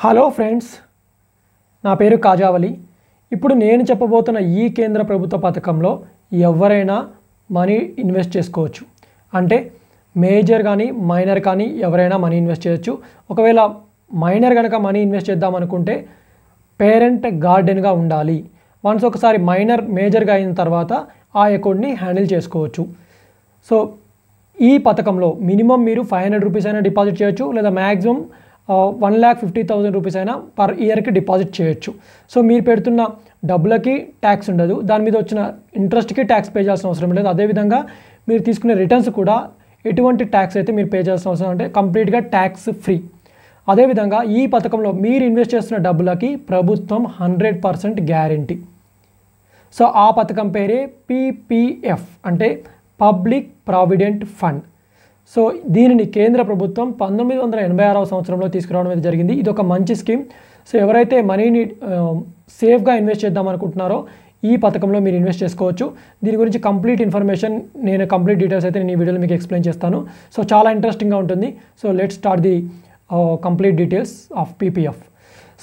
Hello friends, నా పేరు కాజావలి. ఇప్పుడు నేను చెప్పబోతున్న ఈ కేంద్ర ప్రభుత్వ పథకంలో ఎవరైనా మనీ ఇన్వెస్ట్ చేసుకోవచ్చు. అంటే మేజర్ కానీ మైనర్ కానీ ఎవరైనా మనీ ఇన్వెస్ట్ చేయొచ్చు. ఒకవేళ మైనర్ కనుక మనీ ఇన్వెస్ట్ చేద్దాం అనుకుంటే పేరెంట్ గార్డెన్గా ఉండాలి. వన్స్ ఒకసారి మైనర్ మేజర్గా అయిన తర్వాత ఆ అకౌంట్ని హ్యాండిల్ చేసుకోవచ్చు. సో ఈ పథకంలో మినిమం మీరు 500 రూపీస్ అయినా డిపాజిట్ చేయొచ్చు, లేదా మ్యాక్సిమం 1,50,000 రూపీస్ అయినా పర్ ఇయర్కి డిపాజిట్ చేయొచ్చు. సో మీరు పెడుతున్న డబ్బులకి ట్యాక్స్ ఉండదు, దాని మీద వచ్చిన ఇంట్రెస్ట్కి ట్యాక్స్ పే చేయాల్సిన అవసరం లేదు. అదేవిధంగా మీరు తీసుకునే రిటర్న్స్ కూడా ఎటువంటి ట్యాక్స్ అయితే మీరు పే చేయాల్సిన అవసరం అంటే కంప్లీట్గా ట్యాక్స్ ఫ్రీ. అదేవిధంగా ఈ పథకంలో మీరు ఇన్వెస్ట్ చేస్తున్న డబ్బులకి ప్రభుత్వం 100% గ్యారంటీ. సో ఆ పథకం పేరే పీపీఎఫ్, అంటే పబ్లిక్ ప్రావిడెంట్ ఫండ్. సో దీనిని కేంద్ర ప్రభుత్వం 1986వ సంవత్సరంలో తీసుకురావడం అయితే జరిగింది. ఇది ఒక మంచి స్కీమ్. సో ఎవరైతే మనీని సేఫ్గా ఇన్వెస్ట్ చేద్దాం అనుకుంటున్నారో ఈ పథకంలో మీరు ఇన్వెస్ట్ చేసుకోవచ్చు. దీని గురించి కంప్లీట్ ఇన్ఫర్మేషన్, నేను కంప్లీట్ డీటెయిల్స్ అయితే నేను ఈ వీడియోలో మీకు ఎక్స్ప్లెయిన్ చేస్తాను. సో చాలా ఇంట్రెస్టింగ్గా ఉంటుంది. So let's start the complete details of PPF.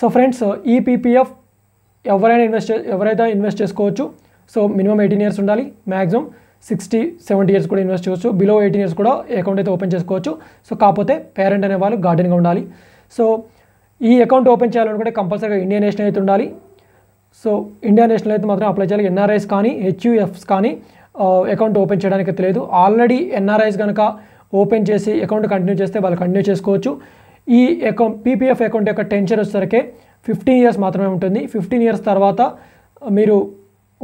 So friends, ఈ పీపీఎఫ్ ఎవరైతే ఇన్వెస్ట్ చేసుకోవచ్చు. సో మినిమం 18 ఇయర్స్ ఉండాలి, మ్యాక్సిమం 60-70 ఇయర్స్ కూడా ఇన్వెస్ట్ చేయవచ్చు. బిలో 18 ఇయర్స్ కూడా అకౌంట్ అయితే ఓపెన్ చేసుకోవచ్చు. సో కాకపోతే పేరెంట్ అనే వాళ్ళు గార్డెన్గా ఉండాలి. సో ఈ అకౌంట్ ఓపెన్ చేయాలనుకుంటే కంపల్సరీగా ఇండియన్ నేషనల్ అయితే ఉండాలి. సో ఇండియన్ నేషనల్ అయితే మాత్రం అప్లై చేయాలి. ఎన్ఆర్ఐస్ కానీ హెచ్యుఎఫ్స్ కానీ అకౌంట్ ఓపెన్ చేయడానికి అయితే లేదు. ఆల్రెడీ ఎన్ఆర్ఐస్ కనుక ఓపెన్ చేసి అకౌంట్ కంటిన్యూ చేస్తే వాళ్ళు కంటిన్యూ చేసుకోవచ్చు. ఈ అకౌంట్ పీపీఎఫ్ అకౌంట్ యొక్క టెన్షన్ వచ్చేసరికి 15 ఇయర్స్ మాత్రమే ఉంటుంది. 15 ఇయర్స్ తర్వాత మీరు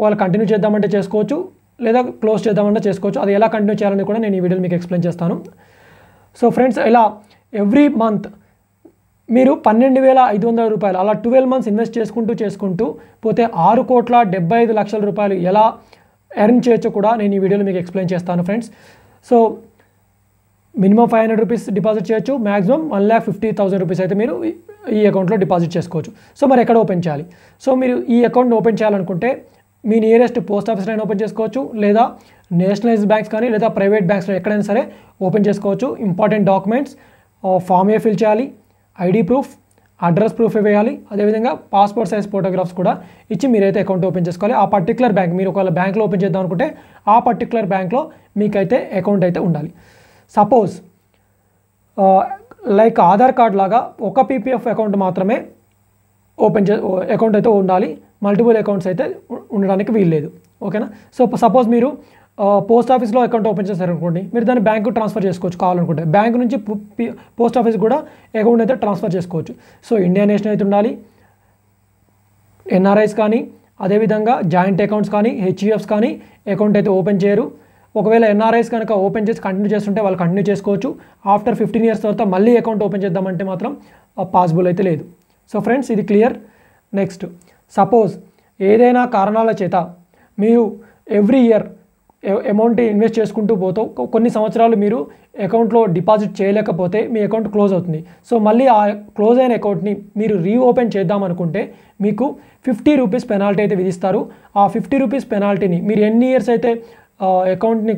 వాళ్ళు కంటిన్యూ చేద్దామంటే చేసుకోవచ్చు, లేదా క్లోజ్ చేద్దామంటే చేసుకోవచ్చు. అది ఎలా కంటిన్యూ చేయాలని కూడా నేను ఈ వీడియోలో మీకు ఎక్స్ప్లెయిన్ చేస్తాను. సో ఫ్రెండ్స్, ఇలా ఎవ్రీ మంత్ మీరు 12,500 రూపాయలు అలా 12 మంత్స్ ఇన్వెస్ట్ చేసుకుంటూ పోతే 6,75,00,000 రూపాయలు ఎలా ఎర్న్ చేయొచ్చో కూడా నేను ఈ వీడియోలో మీకు ఎక్స్ప్లెయిన్ చేస్తాను friends. So minimum 500 rupees deposit చేయొచ్చు, మ్యాక్సిమం 1,50,000 రూపీస్ అయితే మీరు ఈ అకౌంట్లో డిపాజిట్ చేసుకోవచ్చు. సో మరి ఎక్కడ ఓపెన్ చేయాలి? సో మీరు ఈ అకౌంట్ ఓపెన్ చేయాలనుకుంటే మీ నియరెస్ట్ పోస్ట్ ఆఫీస్లో అయినా ఓపెన్ చేసుకోవచ్చు, లేదా నేషనలైజ్డ్ బ్యాంక్స్ కానీ లేదా ప్రైవేట్ బ్యాంక్స్లో ఎక్కడైనా సరే ఓపెన్ చేసుకోవచ్చు. ఇంపార్టెంట్ డాక్యుమెంట్స్ ఫామ్ ఏ ఫిల్ చేయాలి, ఐడి ప్రూఫ్, అడ్రస్ ప్రూఫ్ వేయాలి. అదేవిధంగా పాస్పోర్ట్ సైజ్ ఫోటోగ్రాఫ్స్ కూడా ఇచ్చి మీరైతే అకౌంట్ ఓపెన్ చేసుకోవాలి. ఆ పర్టికులర్ బ్యాంక్, మీరు ఒకవేళ బ్యాంక్లో ఓపెన్ చేద్దాం అనుకుంటే ఆ పర్టికులర్ బ్యాంక్లో మీకైతే అకౌంట్ అయితే ఉండాలి. సపోజ్ లైక్ ఆధార్ కార్డ్ లాగా ఒక పీపీఎఫ్ అకౌంట్ మాత్రమే అకౌంట్ అయితే ఉండాలి, మల్టిపుల్ అకౌంట్స్ అయితే ఉండడానికి వీల్లేదు. ఓకేనా? సో సపోజ్ మీరు పోస్ట్ ఆఫీస్లో అకౌంట్ ఓపెన్ చేశారనుకోండి, మీరు దాన్ని బ్యాంకు ట్రాన్స్ఫర్ చేసుకోవచ్చు. కావాలనుకుంటే బ్యాంక్ నుంచి పోస్ట్ ఆఫీస్ కూడా అకౌంట్ అయితే ట్రాన్స్ఫర్ చేసుకోవచ్చు. సో ఇండియన్ నేషనల్ అయితే ఉండాలి, ఎన్ఆర్ఐస్ కానీ అదేవిధంగా జాయింట్ అకౌంట్స్ కానీ హెచ్యుఎఫ్స్ కానీ అకౌంట్ అయితే ఓపెన్ చేయరు. ఒకవేళ ఎన్ఆర్ఐస్ కనుక ఓపెన్ చేసి కంటిన్యూ చేస్తుంటే వాళ్ళు కంటిన్యూ చేసుకోవచ్చు. ఆఫ్టర్ 15 ఇయర్స్ తర్వాత మళ్ళీ అకౌంట్ ఓపెన్ చేద్దామంటే మాత్రం పాసిబుల్ అయితే లేదు. సో ఫ్రెండ్స్, ఇది క్లియర్. నెక్స్ట్, సపోజ్ ఏదైనా కారణాల చేత మీరు ఎవ్రీ ఇయర్ అమౌంట్ ఇన్వెస్ట్ చేసుకుంటూ పోతూ కొన్ని సంవత్సరాలు మీరు అకౌంట్లో డిపాజిట్ చేయలేకపోతే మీ అకౌంట్ క్లోజ్ అవుతుంది. సో మళ్ళీ ఆ క్లోజ్ అయిన అకౌంట్ని మీరు రీఓపెన్ చేద్దామనుకుంటే మీకు 50 రూపీస్ పెనాల్టీ అయితే విధిస్తారు. ఆ 50 రూపీస్ పెనాల్టీని మీరు ఎన్ని ఇయర్స్ అయితే అకౌంట్ని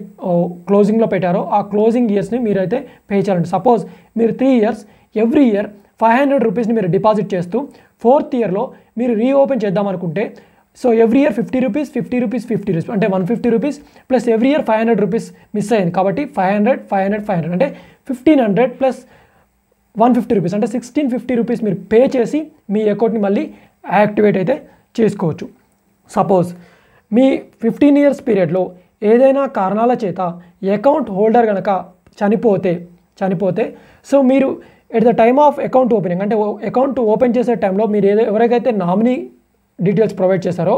క్లోజింగ్లో పెట్టారో ఆ క్లోజింగ్ ఇయర్స్ని మీరైతే పే చేయాలండి. సపోజ్ మీరు 3 ఇయర్స్ ఎవ్రీ ఇయర్ 500 రూపీస్ని మీరు డిపాజిట్ చేస్తూ 4th ఇయర్లో మీరు రీఓపెన్ చేద్దామనుకుంటే, సో ఎవ్రీ ఇయర్ 50 రూపీస్ అంటే 150 rupees plus every year 500 rupees miss అయింది కాబట్టి 500 అంటే 1,500 ప్లస్ 150 రూపీస్ అంటే 1,650 రూపీస్ మీరు పే చేసి మీ అకౌంట్ని మళ్ళీ యాక్టివేట్ అయితే చేసుకోవచ్చు. సపోజ్ మీ 15 ఇయర్స్ పీరియడ్లో ఏదైనా కారణాల చేత అకౌంట్ హోల్డర్ కనుక చనిపోతే సో మీరు at the time of account opening, అంటే అకౌంట్ ఓపెన్ చేసే టైంలో మీరు ఎవరికైతే నామినీ డీటెయిల్స్ ప్రొవైడ్ చేశారో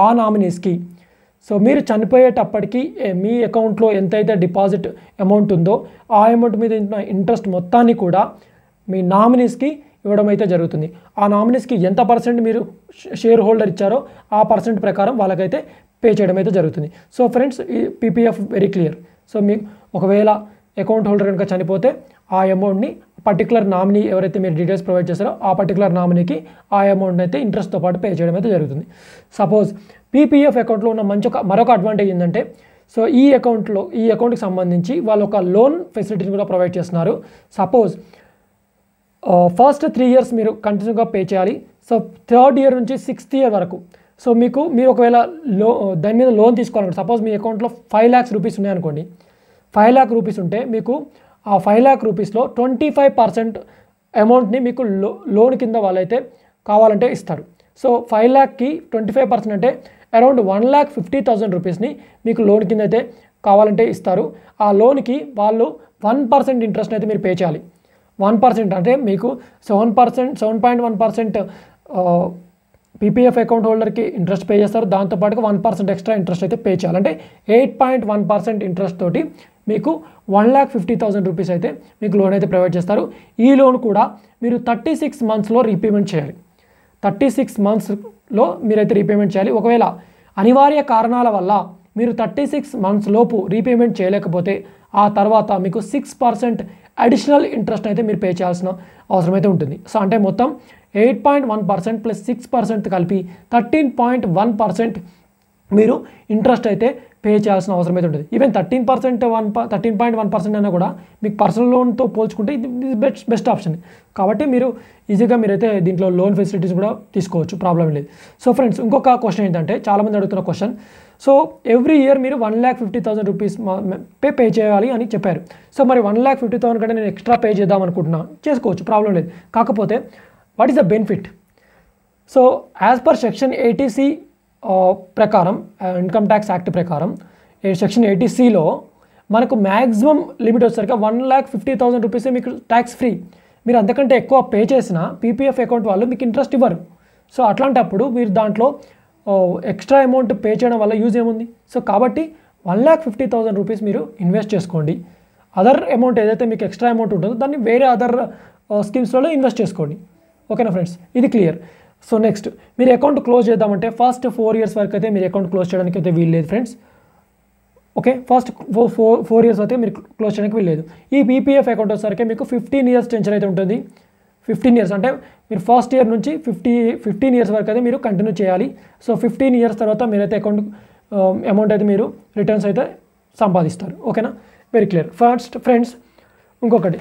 ఆ నామినీస్కి, సో మీరు చనిపోయేటప్పటికి మీ అకౌంట్లో ఎంతైతే డిపాజిట్ అమౌంట్ ఉందో ఆ అమౌంట్ మీద ఇంట్రెస్ట్ మొత్తాన్ని కూడా మీ నామినీస్కి ఇవ్వడం అయితే జరుగుతుంది. ఆ నామినీస్కి ఎంత పర్సెంట్ మీరు షేర్ హోల్డర్ ఇచ్చారో ఆ పర్సెంట్ ప్రకారం వాళ్ళకైతే పే చేయడం అయితే జరుగుతుంది. సో ఫ్రెండ్స్, ఈ పీపీఎఫ్ వెరీ క్లియర్. సో మీకు ఒకవేళ అకౌంట్ హోల్డర్ కనుక చనిపోతే ఆ అమౌంట్ని పర్టికులర్ నామినీ ఎవరైతే మీరు డీటెయిల్స్ ప్రొవైడ్ చేస్తారో ఆ పర్టికులర్ నామినీకి ఆ అమౌంట్ అయితే ఇంట్రెస్ట్తో పాటు పే చేయడం అయితే జరుగుతుంది. సపోజ్ పీపీఎఫ్ అకౌంట్లో ఉన్న మరొక అడ్వాంటేజ్ ఏంటంటే, సో ఈ అకౌంట్కి సంబంధించి వాళ్ళు ఒక లోన్ ఫెసిలిటీని కూడా ప్రొవైడ్ చేస్తున్నారు. సపోజ్ ఫస్ట్ 3 ఇయర్స్ మీరు కంటిన్యూగా పే చేయాలి. సో థర్డ్ ఇయర్ నుంచి 6th ఇయర్ వరకు. సో మీరు ఒకవేళ దాని మీద లోన్ తీసుకోవాలనుకోండి, సపోజ్ మీ అకౌంట్లో 5 lakhs రూపీస్ ఉన్నాయనుకోండి, 5 lakh రూపీస్ ఉంటే మీకు ఆ 5 lakh రూపీస్లో 25% అమౌంట్ని మీకు లోన్ కింద వాళ్ళైతే కావాలంటే ఇస్తారు. సో 5 lakhకి 25% అంటే అరౌండ్ 1,50,000 రూపీస్ని మీకు లోన్ కింద అయితే కావాలంటే ఇస్తారు. ఆ లోన్కి వాళ్ళు 1% ఇంట్రెస్ట్ అయితే మీరు పే చేయాలి. 1% అంటే మీకు 7.1% పీపీఎఫ్ అకౌంట్ హోల్డర్కి ఇంట్రెస్ట్ పే చేస్తారు. దాంతోపాటుగా 1% ఎక్స్ట్రా ఇంట్రెస్ట్ అయితే పే చేయాలి. అంటే 8.1% ఇంట్రెస్ట్ తోటి మీకు 1,50,000 రూపీస్ అయితే మీకు లోన్ అయితే ప్రొవైడ్ చేస్తారు. ఈ లోన్ కూడా మీరు 36 monthsలో రీపేమెంట్ చేయాలి. 36 monthsలో మీరైతే రీపేమెంట్ చేయాలి. ఒకవేళ అనివార్య కారణాల వల్ల మీరు 36 months లోపు రీపేమెంట్ చేయలేకపోతే ఆ తర్వాత మీకు 6% అడిషనల్ ఇంట్రెస్ట్ అయితే మీరు పే చేయాల్సిన అవసరం అయితే ఉంటుంది. సో అంటే మొత్తం 8.1% ప్లస్ 6% కలిపి 13.1% మీరు ఇంట్రెస్ట్ అయితే పే చేయాల్సిన అవసరం అయితే ఉంటుంది. ఈవెన్ 13.1% అయినా కూడా మీకు పర్సనల్ లోన్తో పోల్చుకుంటే ఇది బెస్ట్ ఆప్షన్. కాబట్టి ఈజీగా మీరైతే దీంట్లో లోన్ ఫెసిలిటీస్ కూడా తీసుకోవచ్చు, ప్రాబ్లం లేదు. సో ఫ్రెండ్స్, ఇంకొక క్వశ్చన్ ఏంటంటే చాలామంది అడుగుతున్న క్వశ్చన్, సో ఎవ్రీ ఇయర్ మీరు 1,50,000 రూపీస్ పే చేయాలి అని చెప్పారు. సో మరి 1,50,000 కంటే నేను ఎక్స్ట్రా పే చేద్దాం అనుకుంటున్నాను, చేసుకోవచ్చు, ప్రాబ్లం లేదు. కాకపోతే what is the benefit? So as per section 80C ప్రకారం, ఇన్కమ్ ట్యాక్స్ యాక్ట్ ప్రకారం సెక్షన్ 80Cలో మనకు మ్యాక్సిమం లిమిట్ వచ్చేసరికి 1,50,000 రూపీసే మీకు ట్యాక్స్ ఫ్రీ. మీరు అంతకంటే ఎక్కువ పే చేసిన పీపీఎఫ్ అకౌంట్ వాళ్ళు మీకు ఇంట్రెస్ట్ ఇవ్వరు. సో అట్లాంటప్పుడు మీరు దాంట్లో ఎక్స్ట్రా అమౌంట్ పే చేయడం వల్ల యూజ్ ఏముంది? సో కాబట్టి 1,50,000 రూపీస్ మీరు ఇన్వెస్ట్ చేసుకోండి. అదర్ అమౌంట్ ఏదైతే మీకు ఎక్స్ట్రా అమౌంట్ ఉంటుందో దాన్ని వేరే అదర్ స్కీమ్స్లలో ఇన్వెస్ట్ చేసుకోండి. ఓకేనా ఫ్రెండ్స్, ఇది క్లియర్. సో నెక్స్ట్, మీరు అకౌంట్ క్లోజ్ చేద్దామంటే ఫస్ట్ 4 years వరకు అయితే మీరు అకౌంట్ క్లోజ్ చేయడానికి అయితే వీల్లేదు ఫ్రెండ్స్. ఓకే, ఫస్ట్ 4 years అయితే మీరు క్లోజ్ చేయడానికి వీల్లేదు. ఈ పీపీఎఫ్ అకౌంట్ వచ్చేసరికి మీకు 15 years టెన్షన్ అయితే ఉంటుంది. 15 years అంటే మీరు ఫస్ట్ ఇయర్ నుంచి 15 years వరకు అయితే మీరు కంటిన్యూ చేయాలి. సో 15 years తర్వాత మీరైతే అకౌంట్ అమౌంట్ అయితే మీరు రిటర్న్స్ అయితే సంపాదిస్తారు. ఓకేనా, వెరీ క్లియర్. ఫస్ట్ ఫ్రెండ్స్, ఇంకొకటి,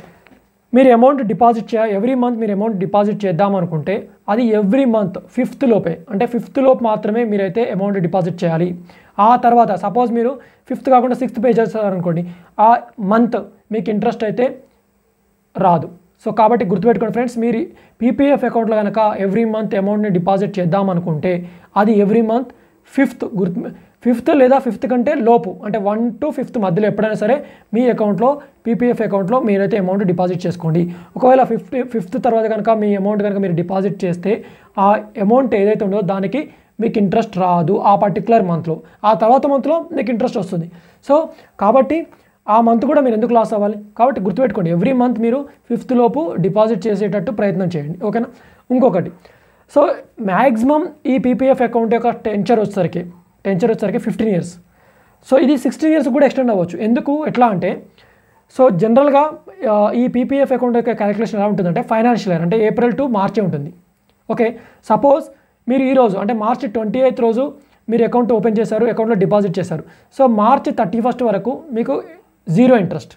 మీరు అమౌంట్ డిపాజిట్ ఎవ్రీ మంత్ మీరు అమౌంట్ డిపాజిట్ చేద్దాం అనుకుంటే అది ఎవ్రీ మంత్ 5th లోపే, అంటే 5th లోపు మాత్రమే మీరైతే అమౌంట్ డిపాజిట్ చేయాలి. ఆ తర్వాత సపోజ్ మీరు 5th కాకుండా 6th పే చేస్తారనుకోండి, ఆ మంత్ మీకు ఇంట్రెస్ట్ అయితే రాదు. సో కాబట్టి గుర్తుపెట్టుకోండి ఫ్రెండ్స్, మీరు పీపీఎఫ్ అకౌంట్లో కనుక ఎవ్రీ మంత్ అమౌంట్ని డిపాజిట్ చేద్దాం అనుకుంటే అది ఎవ్రీ మంత్ 5th లేదా 5th కంటే లోపు, అంటే 1 to 5th మధ్యలో ఎప్పుడైనా సరే మీ అకౌంట్లో పీపీఎఫ్ అకౌంట్లో మీరైతే అమౌంట్ డిపాజిట్ చేసుకోండి. ఒకవేళ 5th తర్వాత కనుక మీ అమౌంట్ కనుక మీరు డిపాజిట్ చేస్తే ఆ అమౌంట్ ఏదైతే ఉందో దానికి మీకు ఇంట్రెస్ట్ రాదు ఆ పర్టికులర్ మంత్లో. ఆ తర్వాత మంత్లో మీకు ఇంట్రెస్ట్ వస్తుంది. సో కాబట్టి ఆ మంత్ కూడా మీరు ఎందుకు లాస్ అవ్వాలి? కాబట్టి గుర్తుపెట్టుకోండి, ఎవ్రీ మంత్ మీరు 5th లోపు డిపాజిట్ చేసేటట్టు ప్రయత్నం చేయండి. ఓకేనా. ఇంకొకటి, సో మ్యాక్సిమం ఈ పీపీఎఫ్ అకౌంట్ యొక్క టెన్చర్ వచ్చేసరికి 15 years. సో ఇది 16 years కూడా ఎక్స్టెండ్ అవ్వచ్చు. ఎందుకు, ఎట్లా అంటే, సో జనరల్గా ఈ పీపీఎఫ్ అకౌంట్ యొక్క క్యాలిక్యులేషన్ ఎలా ఉంటుందంటే ఫైనాన్షియల్ ఇయర్ అంటే ఏప్రిల్ టు మార్చే ఉంటుంది. ఓకే, సపోజ్ మీరు ఈరోజు అంటే March 28th రోజు మీరు అకౌంట్ ఓపెన్ చేశారు, అకౌంట్లో డిపాజిట్ చేశారు. సో March 31st వరకు మీకు 0 ఇంట్రెస్ట్.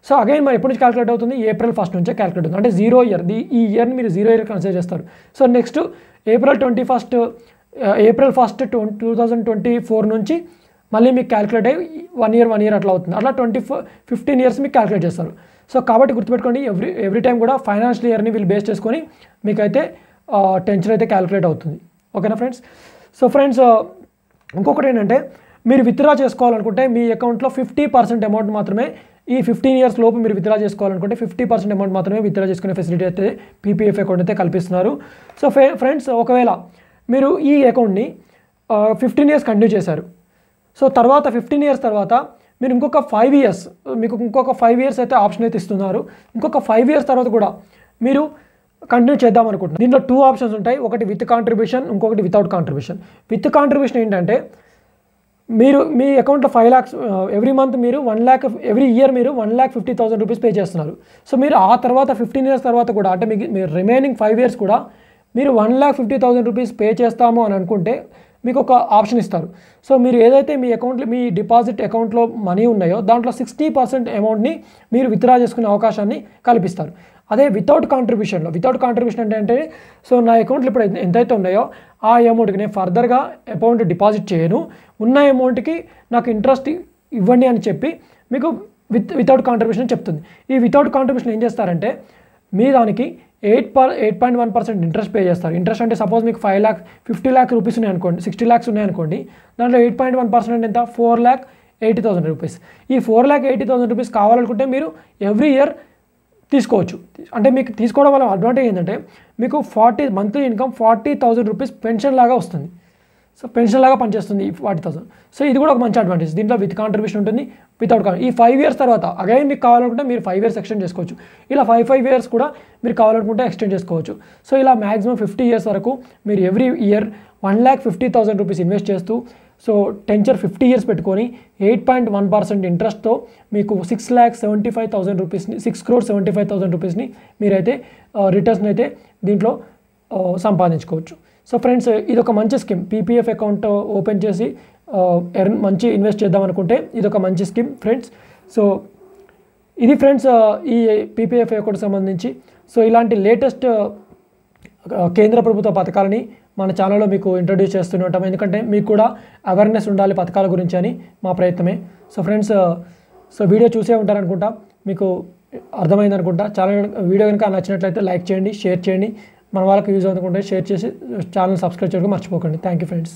సో అగైన్ మరి ఎప్పటి నుంచి క్యాలిక్యులేట్ అవుతుంది? April 1st నుంచే క్యాలిక్యులేట్ అవుతుంది. అంటే 0 year, ఈ ఇయర్ని మీరు 0 year కన్సిడర్ చేస్తారు. సో నెక్స్ట్ April 1st 2024 నుంచి మళ్ళీ మీకు క్యాలిక్యులేట్ అయ్యి 1 year అట్లా అవుతుంది. అట్లా 15 years మీకు క్యాలిక్యులేట్ చేస్తారు. సో కాబట్టి గుర్తుపెట్టుకోండి, ఎవ్రీ టైం కూడా ఫైనాన్షియల్ ఇయర్ని వీళ్ళు బేస్ చేసుకొని మీకైతే టెన్షన్ అయితే క్యాలిక్యులేట్ అవుతుంది. ఓకేనా ఫ్రెండ్స్. సో ఫ్రెండ్స్, ఇంకొకటి ఏంటంటే, మీరు విత్డ్రా చేసుకోవాలనుకుంటే మీ అకౌంట్లో 50% అమౌంట్ మాత్రమే ఈ 15 years లోపు మీరు విత్డ్రా చేసుకోవాలనుకుంటే 50% అమౌంట్ మాత్రమే విత్డ్రా చేసుకునే ఫెసిలిటీ అయితే పీపీఎఫ్ అకౌంట్ అయితే కల్పిస్తున్నారు. సో ఫ్రెండ్స్, ఒకవేళ మీరు ఈ అకౌంట్ని 15 years కంటిన్యూ చేశారు. సో తర్వాత 15 years తర్వాత మీరు ఇంకొక 5 years, మీకు ఇంకొక 5 years అయితే ఆప్షన్ అయితే ఇస్తున్నారు. ఇంకొక 5 years తర్వాత కూడా మీరు కంటిన్యూ చేద్దాం అనుకుంటున్నారు. దీంట్లో 2 options ఉంటాయి, ఒకటి విత్ కాంట్రిబ్యూషన్, ఇంకొకటి వితౌట్ కాంట్రిబ్యూషన్. విత్ కాంట్రిబ్యూషన్ ఏంటంటే, మీరు మీ అకౌంట్లో 5 lakhs ఎవ్రీ మంత్ మీరు 1 lakh ఎవ్రీ ఇయర్ మీరు 1,50,000 రూపీస్ పే చేస్తున్నారు. సో మీరు ఆ తర్వాత 15 years తర్వాత కూడా అంటే మీరు రిమైనింగ్ 5 years కూడా మీరు 1,50,000 రూపీస్ పే చేస్తాము అని అనుకుంటే మీకు ఒక ఆప్షన్ ఇస్తారు. సో మీరు ఏదైతే మీ డిపాజిట్ అకౌంట్లో మనీ ఉన్నాయో దాంట్లో 60% అమౌంట్ని మీరు విత్డ్రా చేసుకునే అవకాశాన్ని కల్పిస్తారు. అదే వితౌట్ కాంట్రిబ్యూషన్ అంటే సో నా అకౌంట్లో ఇప్పుడు ఎంతైతే ఉన్నాయో ఆ అమౌంట్కి నేను ఫర్దర్గా అమౌంట్ డిపాజిట్ చేయను, ఉన్న అమౌంట్కి నాకు ఇంట్రెస్ట్ ఇవ్వండి అని చెప్పి మీకు వితౌట్ కాంట్రిబ్యూషన్ చెప్తుంది. ఈ వితౌట్ కాంట్రిబ్యూషన్ ఏం చేస్తారంటే మీ దానికి 8.1% ఇంట్రెస్ట్ పే చేస్తారు. ఇంట్రెస్ట్ అంటే సపోజ్ మీకు 50 lakh రూపీస్ ఉన్నాయనుకోండి, 60 lakhs ఉన్నాయనుకోండి, దాంట్లో 8.1% ఎంత 4,80,000 రూపీస్. ఈ 4,80,000 రూపీస్ కావాలనుకుంటే మీరు ఎవ్రీ ఇయర్ తీసుకోవచ్చు. అంటే మీకు తీసుకోవడం వల్ల అడ్వాంటేజ్ ఏంటంటే మీకు మంత్లీ ఇన్కమ్ 40,000 రూపీస్ పెన్షన్ లాగా వస్తుంది. సో పెన్షన్ లాగా పనిచేస్తుంది ఈ 40,000. సో ఇది కూడా ఒక మంచి అడ్వాంటేజ్. దీంట్లో విత్ కాంట్రిబ్యూషన్ ఉంటుంది, వితౌట్ ఈ 5 years తర్వాత అగైన్ మీకు కావాలనుకుంటే మీరు 5 years ఎక్స్టెండ్ చేసుకోవచ్చు. ఇలా 5 years కూడా మీరు కావాలనుకుంటే ఎక్స్టెండ్ చేసుకోవచ్చు. సో ఇలా మ్యాక్సిమం 50 years వరకు మీరు ఎవ్రీ ఇయర్ 1,50,000 రూపీస్ ఇన్వెస్ట్ చేస్తూ సో టెన్చర్ 50 years పెట్టుకొని 8.1% ఇంట్రెస్ట్తో మీకు 6,75,000 రూపీస్ని 6,75,000 రూపీస్ని మీరైతే రిటర్న్స్ని అయితే దీంట్లో సంపాదించుకోవచ్చు. సో ఫ్రెండ్స్ ఇది ఒక మంచి స్కీమ్. పీపీఎఫ్ అకౌంట్ ఓపెన్ చేసి మంచి ఇన్వెస్ట్ చేద్దాం అనుకుంటే ఇది ఒక మంచి స్కీమ్ ఫ్రెండ్స్. సో ఇది ఫ్రెండ్స్ ఈ పీపీఎఫ్ అకౌంట్కి సంబంధించి. సో ఇలాంటి లేటెస్ట్ కేంద్ర ప్రభుత్వ పథకాలని మన ఛానల్లో మీకు ఇంట్రడ్యూస్ చేస్తూనే ఉంటాం, ఎందుకంటే మీకు కూడా అవేర్నెస్ ఉండాలి పథకాల గురించి అని మా ప్రయత్నమే. సో ఫ్రెండ్స్ సో వీడియో చూసే ఉంటారనుకుంటా, మీకు అర్థమైంది అనుకుంటా. వీడియో కనుక నచ్చినట్లయితే లైక్ చేయండి, షేర్ చేయండి, మన వాళ్ళకి యూజ్ అనుకుంటే షేర్ చేసి ఛానల్ సబ్స్క్రైబ్ చేయడం మర్చిపోకండి. Thank you friends.